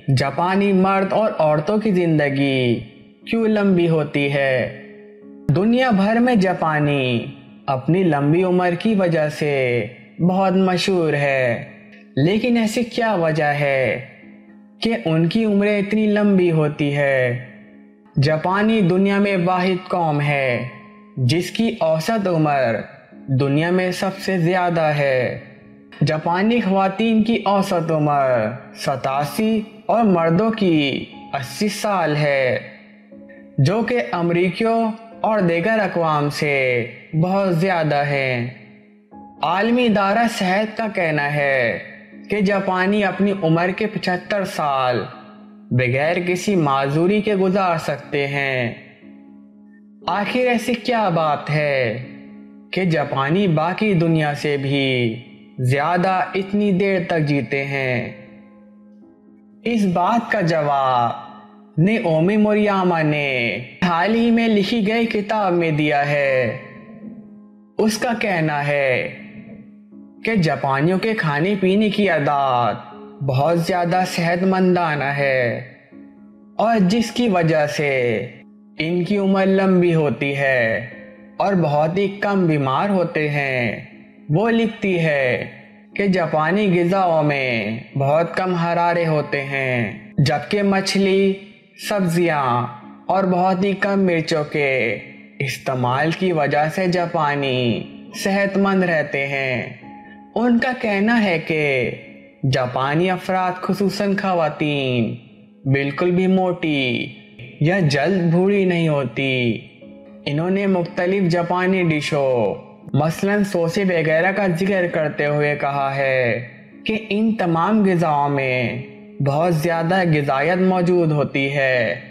जापानी मर्द और औरतों की जिंदगी क्यों लंबी होती है। दुनिया भर में जापानी अपनी लंबी उम्र की वजह से बहुत मशहूर है, लेकिन ऐसी क्या वजह है कि उनकी उम्रें इतनी लंबी होती है। जापानी दुनिया में वाहिद कौम है जिसकी औसत उम्र दुनिया में सबसे ज़्यादा है। जापानी ख़वातीन की औसत उम्र 87 और मर्दों की 80 साल है, जो कि अमरीकियों और दीगर अक़वाम से बहुत ज़्यादा है। आलमी इदारा सेहत का कहना है कि जापानी अपनी उम्र के 75 साल बगैर किसी माजूरी के गुजार सकते हैं। आखिर ऐसी क्या बात है कि जापानी बाकी दुनिया से भी ज़्यादा इतनी देर तक जीते हैं। इस बात का जवाब नाओमी मुरायामा ने हाल ही में लिखी गई किताब में दिया है। उसका कहना है कि जापानियों के खाने पीने की आदत बहुत ज़्यादा सेहतमंदाना है और जिसकी वजह से इनकी उम्र लंबी होती है और बहुत ही कम बीमार होते हैं। वो लिखती है कि जापानी ग़िज़ाओं में बहुत कम हरारे होते हैं, जबकि मछली, सब्जियां और बहुत ही कम मिर्चों के इस्तेमाल की वजह से जापानी सेहतमंद रहते हैं। उनका कहना है कि जापानी अफराद खुसूसन ख़वातीन बिल्कुल भी मोटी या जल्द बूढ़ी नहीं होती। इन्होंने मुख्तलिफ जापानी डिशों मसलन सोसे वगैरह का जिक्र करते हुए कहा है कि इन तमाम ग़िज़ाओं में बहुत ज़्यादा ग़िज़ायत मौजूद होती है,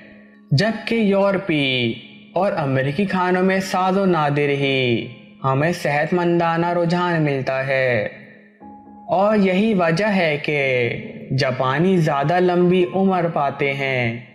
जबकि यूरोपी और अमेरिकी खानों में साज़ो नादिर ही हमें सेहतमंदाना रुझान मिलता है। और यही वजह है कि जापानी ज़्यादा लंबी उम्र पाते हैं।